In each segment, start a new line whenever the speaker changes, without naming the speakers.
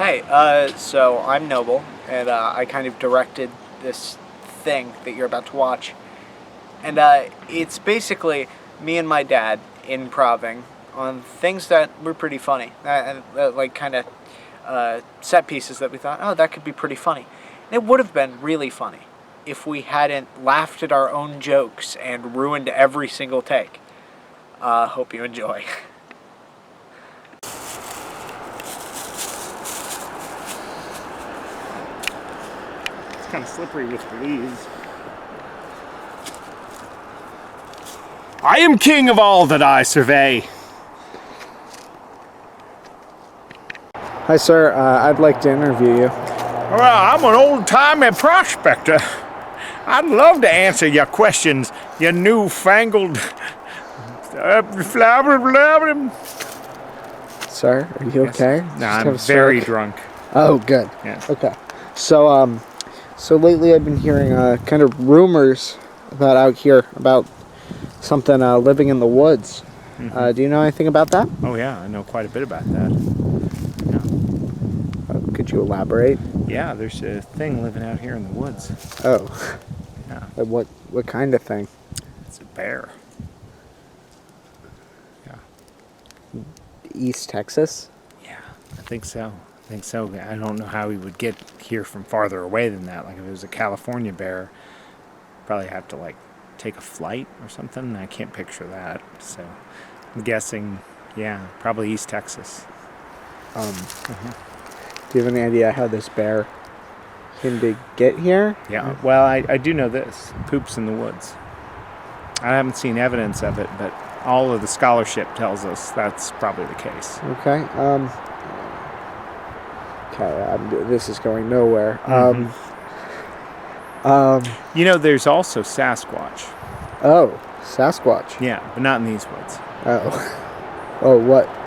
Hey, so I'm Noble, and I kind of directed this thing that you're about to watch. And it's basically me and my dad improving on things that were pretty funny. Like kind of set pieces that we thought, oh, that could be pretty funny. And it would have been really funny if we hadn't laughed at our own jokes and ruined every single take. Hope you enjoy.
Kind of slippery with the leaves. I am king of all that I survey.
Hi, sir. I'd like to interview you.
Well, I'm an old-timey prospector. I'd love to answer your questions, you newfangled...
Sir, are you okay?
No, I'm very drunk.
Oh, good.
Yes.
Okay. So lately I've been hearing kind of rumors about out here about something living in the woods.
Mm-hmm.
Do you know anything about that?
Oh yeah, I know quite a bit about that. Yeah.
Could you elaborate?
Yeah, there's a thing living out here in the woods.
Oh.
Yeah.
What kind of thing?
It's a bear. Yeah.
East Texas?
Yeah, I think so. I don't know how he would get here from farther away than that. Like if it was a California bear, probably have to like take a flight or something. I can't picture that. So I'm guessing, yeah, probably East Texas.
Do you have any idea how this bear came to get here?
Yeah, well, I do know this. Poops in the woods. I haven't seen evidence of it, but all of the scholarship tells us that's probably the case.
Okay. This is going nowhere.
You know, there's also Sasquatch.
Oh, Sasquatch.
Yeah, but not in these woods.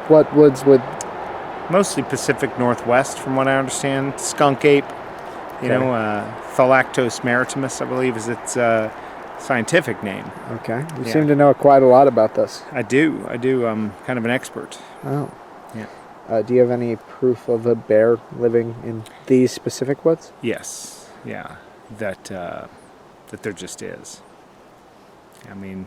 What woods would?
Mostly Pacific Northwest, from what I understand. Skunk ape. You know, Thalactos maritimus, I believe, is its scientific name.
Okay. You seem to know quite a lot about this.
I do. I'm kind of an expert.
Oh.
Yeah.
Do you have any proof of a bear living in these specific woods?
Yes. Yeah. That there just is. I mean,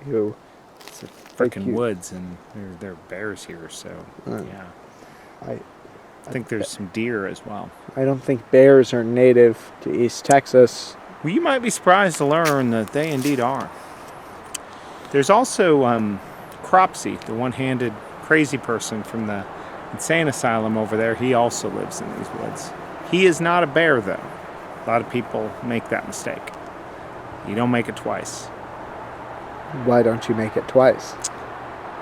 it's a freaking woods, and there are bears here. So yeah. I think there's some deer as well.
I don't think bears are native to East Texas.
Well, you might be surprised to learn that they indeed are. There's also Cropsy, the one-handed crazy person from the insane asylum over there. He also lives in these woods. He is not a bear, though. A lot of people make that mistake. You don't make it twice.
Why don't you make it twice?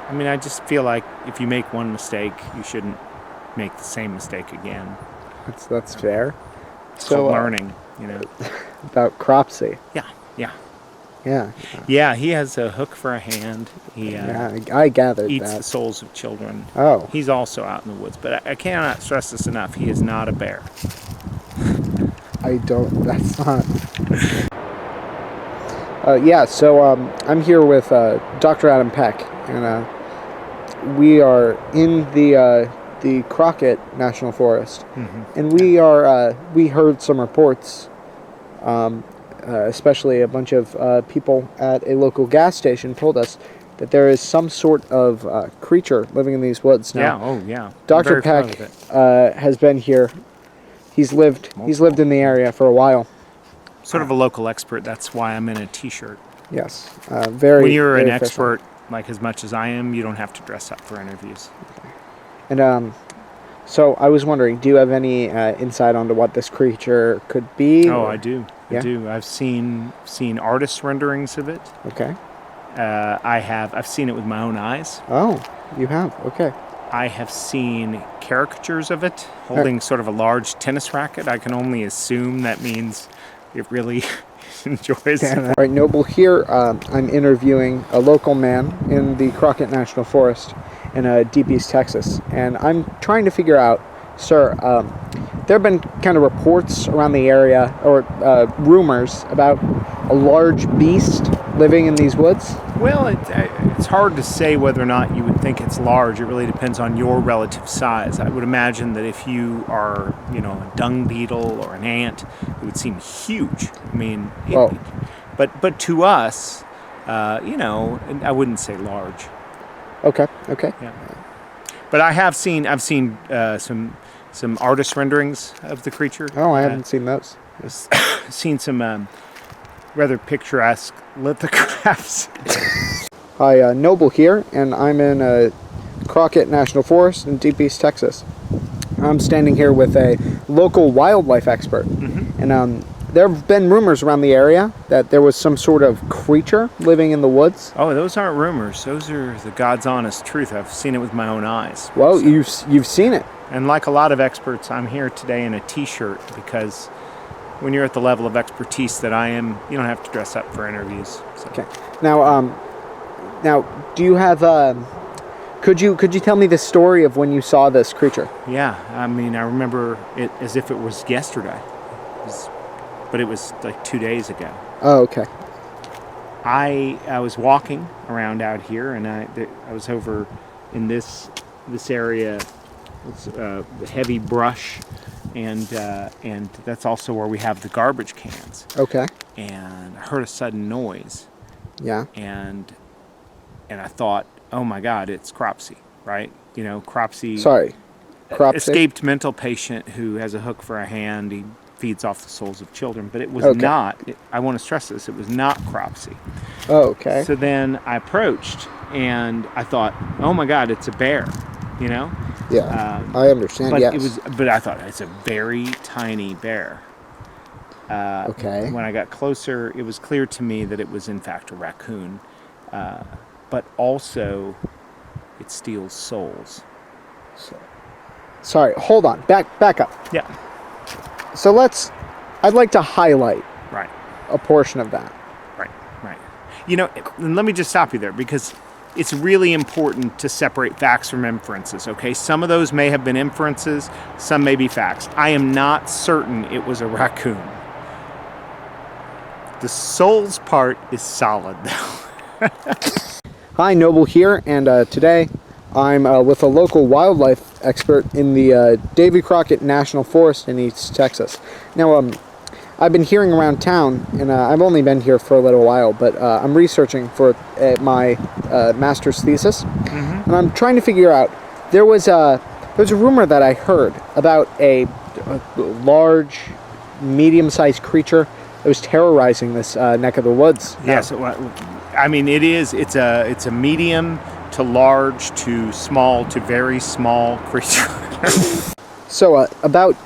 I mean, I just feel like if you make one mistake, you shouldn't make the same mistake again.
That's fair.
It's called learning, you know.
About Cropsy.
Yeah, he has a hook for a hand.
I gathered
eats
that.
the souls of children.
Oh.
He's also out in the woods, but I cannot stress this enough. He is not a bear.
That's not... I'm here with Dr. Adam Peck, and we are in the Crockett National Forest, and we heard some reports, especially a bunch of people at a local gas station told us that there is some sort of creature living in these woods now. Dr. Peck has been here. He's lived in the area for a while.
Sort of a local expert. That's why I'm in a T-shirt.
Yes, very.
When you're
very
an
official.
expert, like as much as I am, you don't have to dress up for interviews.
Okay. And so I was wondering, do you have any insight onto what this creature could be?
Oh, I do. I do. I've seen artist renderings of it.
Okay.
I've seen it with my own eyes.
Oh, you have. Okay.
I have seen caricatures of it holding sort of a large tennis racket. I can only assume that means it really enjoys it.
All right, Noble, here I'm interviewing a local man in the Crockett National Forest in Deep East Texas, and I'm trying to figure out, sir, there have been kind of reports around the area, or rumors about a large beast living in these woods.
Well, it's hard to say whether or not you would think it's large. It really depends on your relative size. I would imagine that if you are, a dung beetle or an ant, it would seem huge. I mean, but to us, I wouldn't say large.
Okay.
Yeah. But I've seen some artist renderings of the creature.
Oh, I haven't seen those.
Seen some rather picturesque lithographs.
Hi, Noble here, and I'm in Crockett National Forest in Deep East Texas. I'm standing here with a local wildlife expert, and there have been rumors around the area that there was some sort of creature living in the woods.
Oh, those aren't rumors. Those are the God's honest truth. I've seen it with my own eyes.
Well, you've seen it.
And like a lot of experts, I'm here today in a t-shirt because when you're at the level of expertise that I am, you don't have to dress up for interviews. So.
Okay. Now, do you have? Could you tell me the story of when you saw this creature?
Yeah, I mean, I remember it as if it was yesterday, but it was like 2 days ago.
Oh, okay.
I was walking around out here, and I was over in this area. It's heavy brush, and that's also where we have the garbage cans.
Okay.
And I heard a sudden noise.
Yeah.
And I thought, oh my God, it's Cropsy, right? Cropsy.
Sorry. Cropsy?
Escaped mental patient who has a hook for a hand. He feeds off the souls of children, but it was not. I want to stress this. It was not Cropsy.
Oh, okay.
So then I approached, and I thought, oh my God, it's a bear.
Yeah, I understand.
But
yes.
But I thought it's a very tiny bear.
Okay.
When I got closer, it was clear to me that it was in fact a raccoon, but also it steals souls.
Sorry, hold on. Back up.
Yeah.
So I'd like to highlight a portion of that.
Right. And let me just stop you there because it's really important to separate facts from inferences, okay? Some of those may have been inferences, some may be facts. I am not certain it was a raccoon. The souls part is solid, though.
Hi, Noble here, and today I'm with a local wildlife expert in the Davy Crockett National Forest in East Texas. Now, I've been hearing around town, and I've only been here for a little while, but I'm researching for my master's thesis, and I'm trying to figure out, there's a rumor that I heard about a large, medium-sized creature that was terrorizing this neck of the woods.
Yes, I mean it's a medium to large to small to very small creature.
So about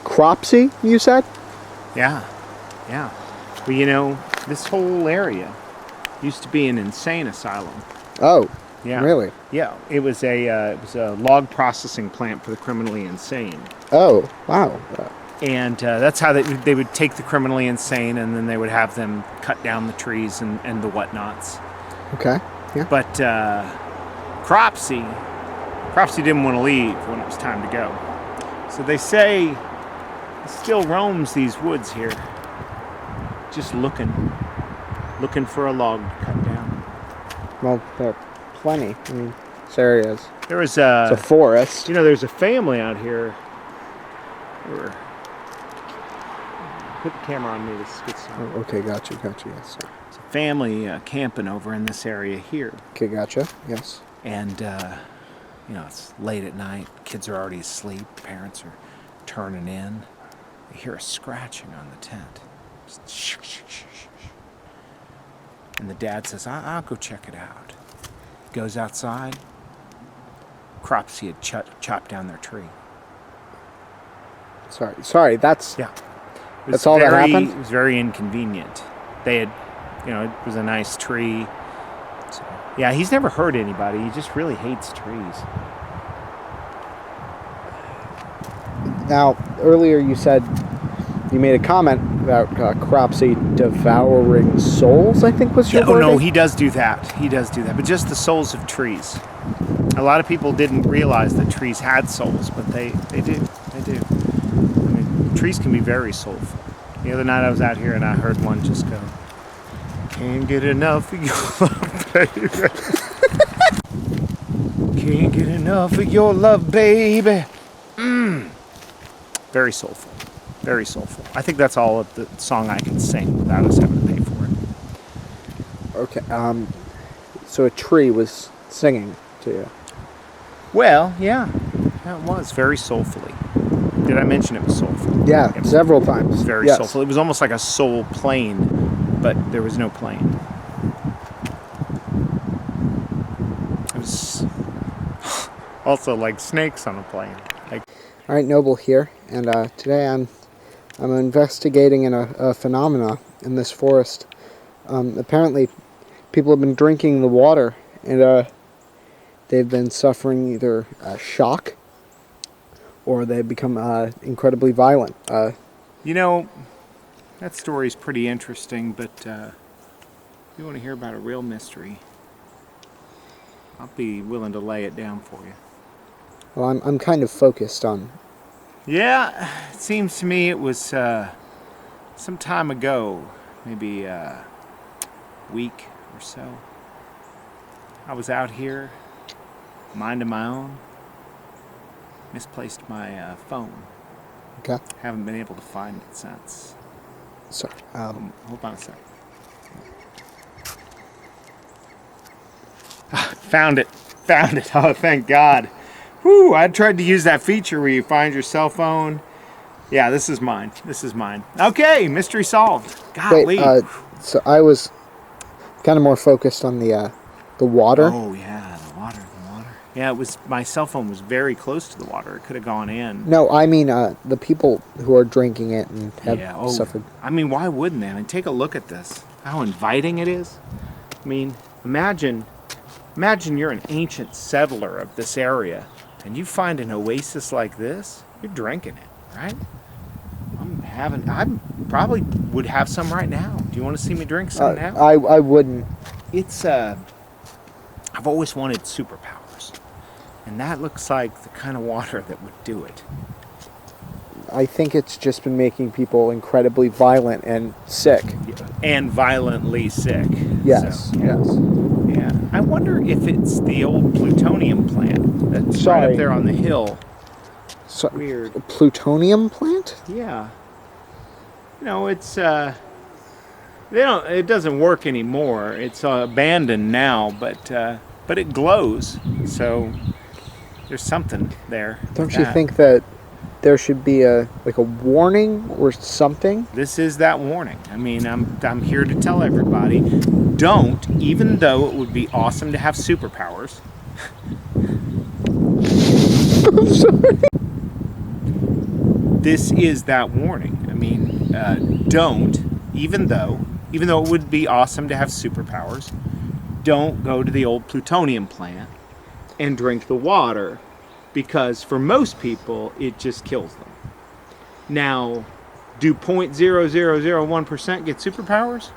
Cropsy, you said?
Yeah. Well, this whole area used to be an insane asylum.
Oh,
yeah.
Really?
Yeah, it was a log processing plant for the criminally insane.
Oh, wow.
And that's how they would take the criminally insane, and then they would have them cut down the trees and the whatnots.
Okay. Yeah.
But Cropsy didn't want to leave when it was time to go. So they say he still roams these woods here, just looking for a log to cut down.
Well, there are plenty. I mean, this area is.
There was
it's a forest.
There's a family out here. Put the camera on me. This is good stuff.
Oh, okay, gotcha. Yes.
It's a family camping over in this area here.
Okay, gotcha. Yes.
And it's late at night. Kids are already asleep. Parents are turning in. They hear a scratching on the tent. And the dad says, I'll go check it out. Goes outside. Cropsy had chopped down their tree.
Sorry. That's
That's
all that happened?
It was very inconvenient. They had, it was a nice tree. So, yeah, he's never hurt anybody. He just really hates trees.
Now, earlier you said you made a comment about Cropsy devouring souls, I think was your wording?
Oh, no, he does do that. But just the souls of trees. A lot of people didn't realize that trees had souls, but they do. I mean, trees can be very soulful. The other night I was out here and I heard one just go, "Can't get enough of your love." baby. Can't get enough of your love, baby. Very soulful. Very soulful. I think that's all of the song I can sing without us having to pay for it.
Okay. So a tree was singing to you.
Well, yeah. That was very soulfully. Did I mention it was soulful?
Yeah, several times.
It was very
Yes.
soulful. It was almost like a soul plane, but there was no plane. It was also like snakes on a plane. Like,
All right, Noble here, and today I'm investigating a phenomena in this forest. Apparently, people have been drinking the water, and they've been suffering either shock or they've become incredibly violent.
you know, that story's pretty interesting, but if you want to hear about a real mystery, I'll be willing to lay it down for you.
Well, I'm kind of focused on.
Yeah, it seems to me it was some time ago, maybe a week or so. I was out here, minding my own, misplaced my phone.
Okay.
Haven't been able to find it since.
Sorry.
Hold on a sec. Found it. Found it. Oh, thank God. Whew, I tried to use that feature where you find your cell phone. Yeah, this is mine. This is mine. Okay, mystery solved. Golly.
Wait. So I was kind of more focused on the water.
Oh, yeah, the water. Yeah, it was. My cell phone was very close to the water. It could have gone in.
No, I mean the people who are drinking it and have suffered.
I mean, why wouldn't they? I mean, take a look at this. How inviting it is. I mean, imagine you're an ancient settler of this area, and you find an oasis like this. You're drinking it, right? I probably would have some right now. Do you want to see me drink some now?
I wouldn't.
It's I've always wanted superpowers. And that looks like the kind of water that would do it.
I think it's just been making people incredibly violent and sick.
And violently sick.
Yes,
So,
yes.
yeah. I wonder if it's the old plutonium plant that's right up there on the hill.
So,
Weird.
A plutonium plant?
Yeah. You know, it's it doesn't work anymore. It's abandoned now, but it glows. So there's something there.
Don't you think that there should be a warning or something?
This is that warning. I mean, I'm here to tell everybody, don't, even though it would be awesome to have superpowers.
I'm sorry.
This is that warning. I mean, don't, even though it would be awesome to have superpowers, don't go to the old plutonium plant and drink the water, because for most people it just kills them. Now, do 0.0001% get superpowers?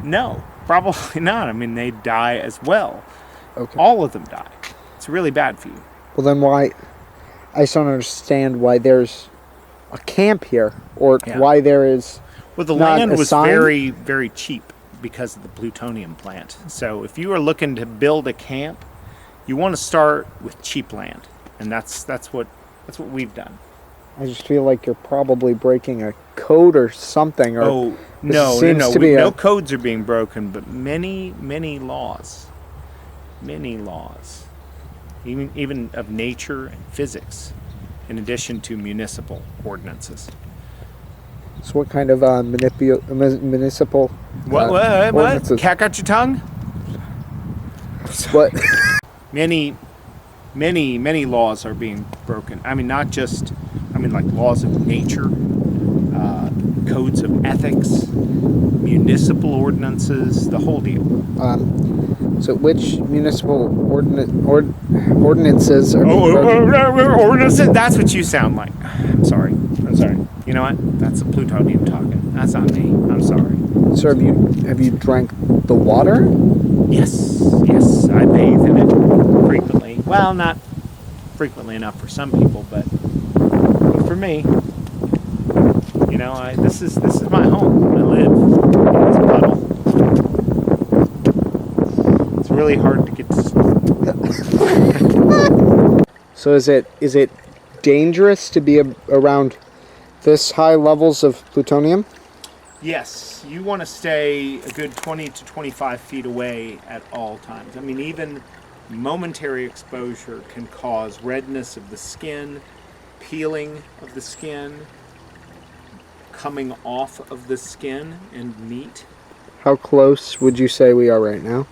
No, probably not. I mean, they die as well.
Okay.
All of them die. It's really bad for you.
Well, then why? I just don't understand why there's a camp here, or why there is.
Well, the
not
land
a
was
sign?
very, very cheap because of the plutonium plant. So if you are looking to build a camp, you want to start with cheap land, and that's what we've done.
I just feel like you're probably breaking a code or something. Or
No codes are being broken, but many laws, even of nature and physics, in addition to municipal ordinances.
So what kind of municipal?
What?
ordinances?
Cat got your tongue?
What?
Many laws are being broken. I mean, not just, like laws of nature, codes of ethics, municipal ordinances, the whole deal.
So which municipal ordinances are being broken?
Ordinances? That's what you sound like. I'm sorry. You know what? That's the plutonium talking. That's not me. I'm sorry.
So have you drank the water?
Yes, I bathe in it frequently. Well, not frequently enough for some people, but for me, this is my home. I live in this puddle. really hard to get to.
So is it dangerous to be around this high levels of plutonium?
Yes, you want to stay a good 20 to 25 feet away at all times. I mean, even momentary exposure can cause redness of the skin, peeling of the skin, coming off of the skin and meat.
How close would you say we are right now?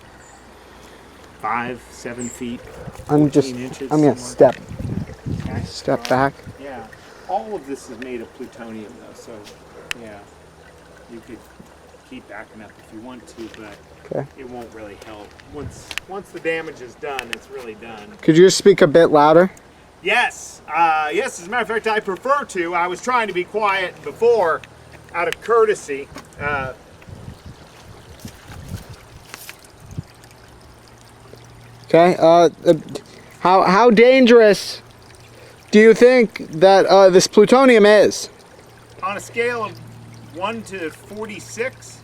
5, 7 feet.
I'm
14 inches,
gonna
somewhere.
step
Okay.
back.
Yeah. All of this is made of plutonium, though, so yeah, you could keep backing up if you want to, but
Okay.
it won't really help. Once the damage is done, it's really done.
Could you just speak a bit louder?
Yes, yes. As a matter of fact, I prefer to. I was trying to be quiet before, out of courtesy.
Okay. How dangerous do you think that this plutonium is?
On a scale of 1 to 46,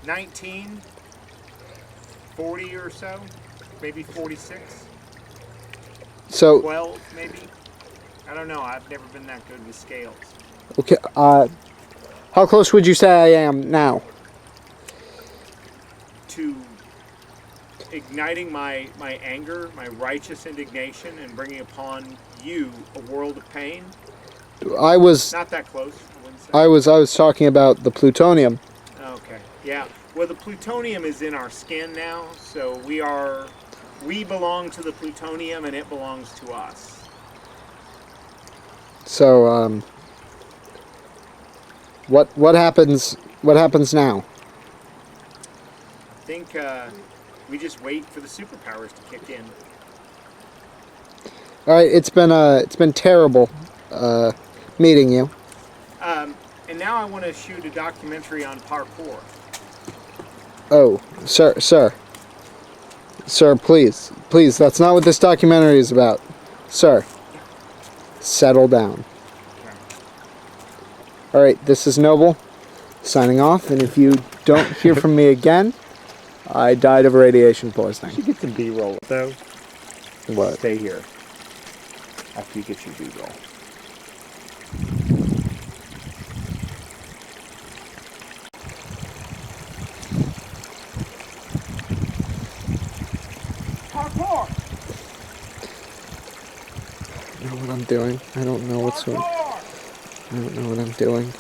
19, 40 or so, maybe 46,
So
12 maybe. I don't know. I've never been that good with scales.
okay. How close would you say I am now?
To igniting my anger, my righteous indignation, and bringing upon you a world of pain.
I was
Not that close, I wouldn't say.
I was talking about the plutonium.
Okay, yeah. Well, the plutonium is in our skin now, so we belong to the plutonium and it belongs to us.
So what happens now?
I think we just wait for the superpowers to kick in.
All right, it's been terrible meeting you.
And now I want to shoot a documentary on parkour.
Oh, sir, please, that's not what this documentary is about. Sir, settle down.
Okay.
All right, this is Noble, signing off, and if you don't hear from me again, I died of radiation
You
poisoning.
should get some B-roll, though.
What?
Stay here after you get your B-roll. Parkour!
I don't know what I'm doing. I don't know what's going. I don't know what I'm doing.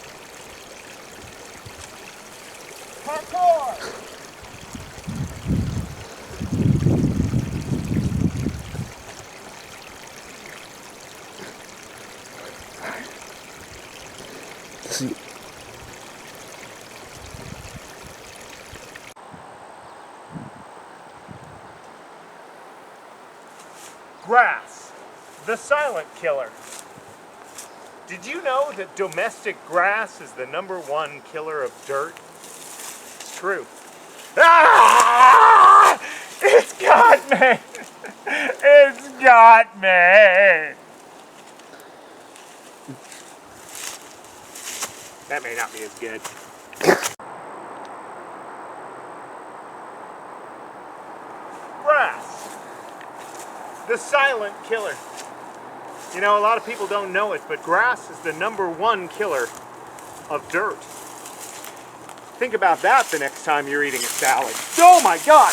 Parkour!
This is,
Grass, the silent killer. Did you know that domestic grass is the #1 killer of dirt? It's true. Ah! It's got me! It's got me! That may not be as good. Grass, the silent killer. You know, a lot of people don't know it, but grass is the #1 killer of dirt. Think about that the next time you're eating a salad. Oh my God!